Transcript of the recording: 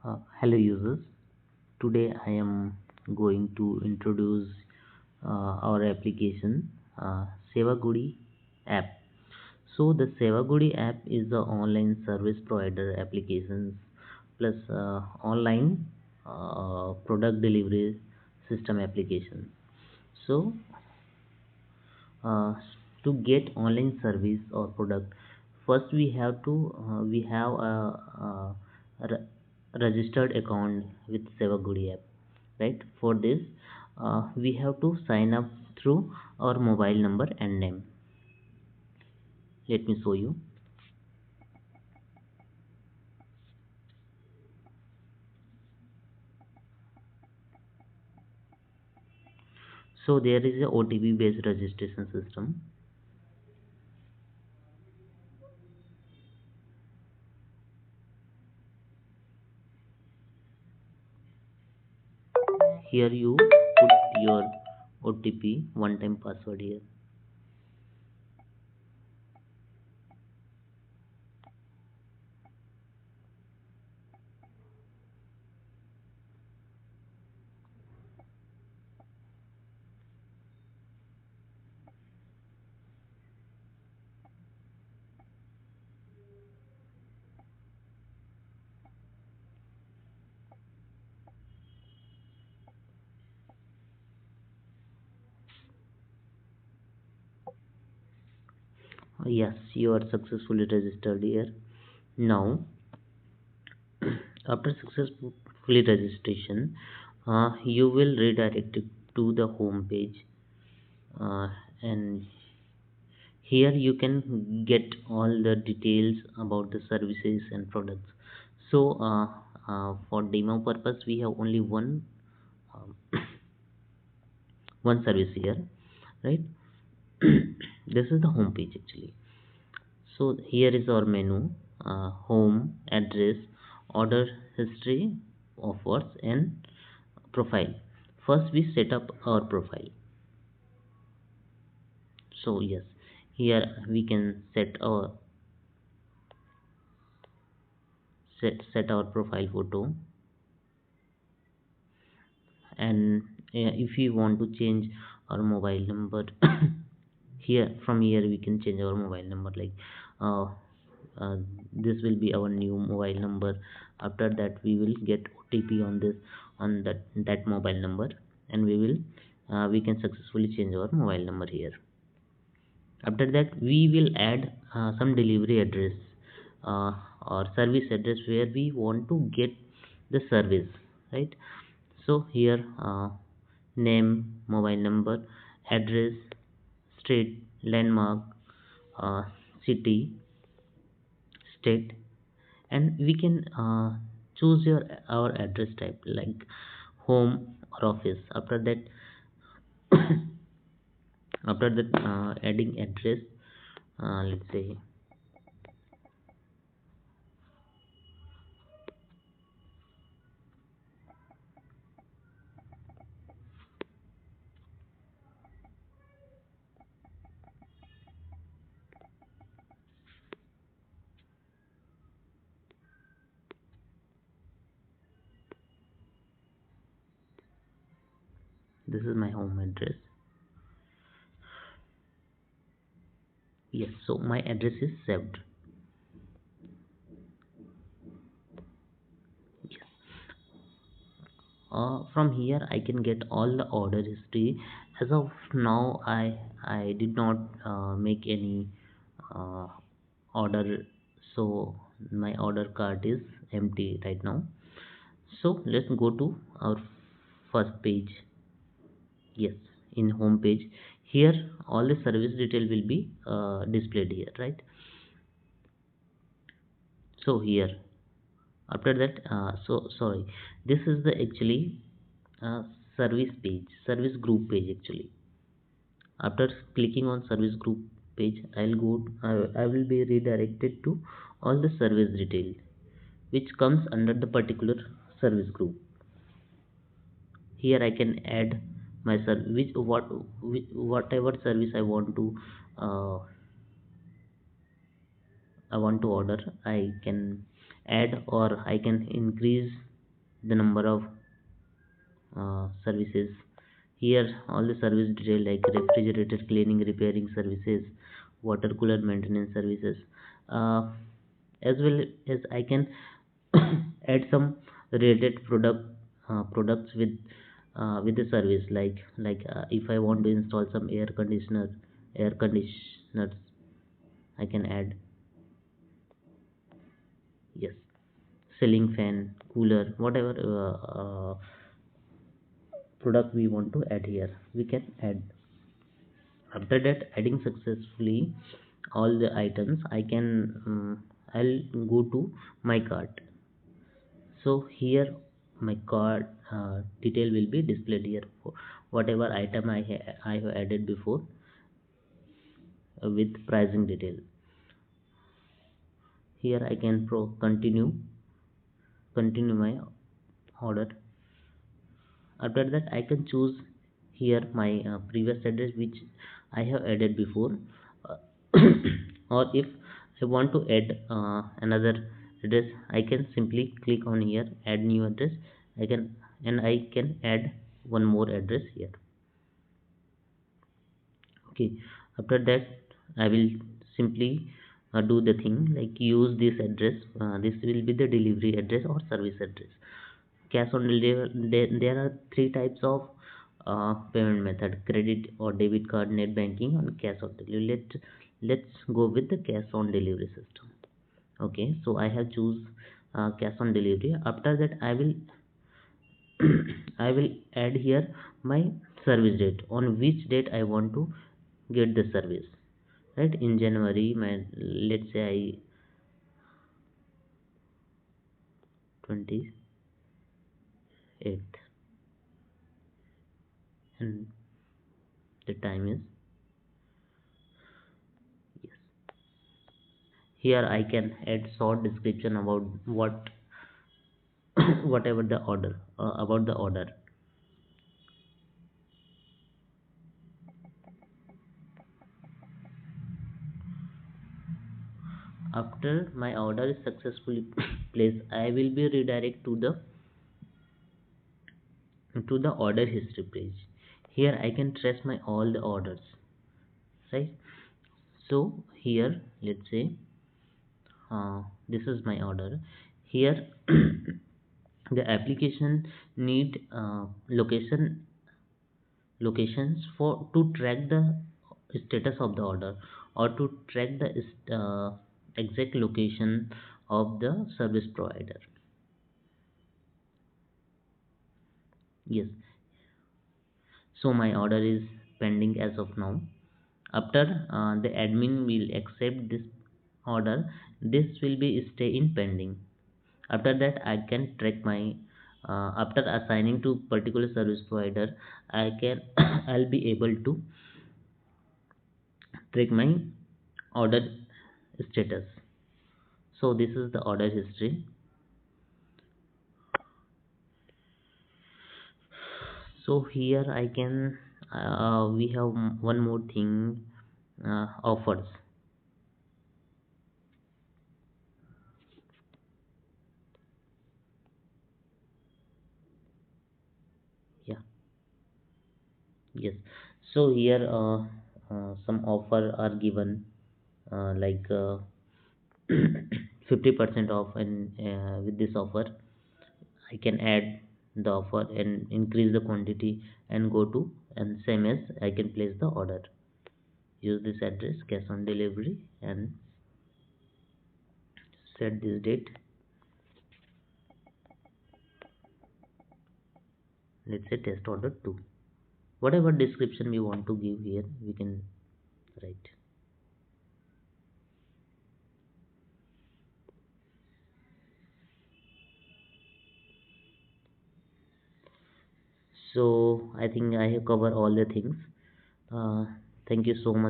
Hello users, today I am going to introduce our application Sevagudi app. So the Sevagudi app is the online service provider applications plus online product delivery system application. So uh, to get online service or product, first we have a registered account with Sevagudi app, right? For this we have to sign up through our mobile number and name. Let me show you. So there is a OTP based registration system. Here you put your OTP one time password here. Yes, you are successfully registered here. Now after successfully registration, you will redirect it to the home page, and here you can get all the details about the services and products. So for demo purpose we have only um, one service here, right? This is the home page actually. So here is our menu: home, address, order history, offers, and profile. First we set up our profile. So yes, here we can set our profile photo. And if we want to change our mobile number, here from here we can change our mobile number, like uh, uh, this will be our new mobile number. After that we will get OTP on this, on that mobile number, and we can successfully change our mobile number here. After that we will add some delivery address uh, or service address where we want to get the service, right? So here name, mobile number, address, street, landmark, uh, city, state, and we can choose our address type, like home or office. After that adding address, let's say this is my home address. Yes, so my address is saved. Yes. From here I can get all the order history. As of now I did not make any uh, order, so my order cart is empty right now. So let's go to our first page. Yes, in home page, here all the service detail will be displayed here, right? So here, after that so sorry, this is the actually uh, service page, service group page actually. After clicking on service group page, I will be redirected to all the service detail which comes under the particular service group. Here I can add my service, whatever service uh, I want to order. I can add or I can increase the number of services. Here all the service detail like refrigerator cleaning, repairing services, water cooler maintenance services, uh, as well as I can add some related products with the service, like if I want to install some air conditioners, I can add, yes, ceiling fan, cooler, whatever product we want to add here, we can add. After that, adding successfully all the items, I can I'll go to my cart. So here my cart detail will be displayed here for whatever item I have added before, with pricing detail. Here I can continue my order. After that, I can choose here my previous address which I have added before, uh, or if I want to add another address, I can simply click on here, add new address. I can add one more address here. Okay, after that I will simply do the thing like use this address. This will be the delivery address or service address. Cash on delivery, there are three types of payment method: credit or debit card, net banking, and cash on delivery. Let's go with the cash on delivery system. Okay, so I have choose cash on delivery. After that I will I will add here my service date, on which date I want to get the service. Right, in January, my, let's say I 28th, and the time is, yes. Here I can add short description about what whatever the order, about the order. After my order is successfully placed, I will be redirect to the order history page. Here I can trace my all the orders, right? So here let's say this is my order. Here the application need locations for to track the status of the order, or to track the exact location of the service provider. Yes, so my order is pending as of now. After the admin will accept this order, this will be stay in pending. After that I can track my after assigning to particular service provider, I can I'll be able to track my order status. So this is the order history. So here I can we have one more thing, offers. Yeah, yes. So here some offer are given, like 50% off, and with this offer I can add the offer and increase the quantity and go to, and same as I can place the order. Use this address, cash on delivery, and set this date. Let's say test order 2. Whatever description we want to give here, we can write. So I think I have covered all the things. uh, Thank you so much.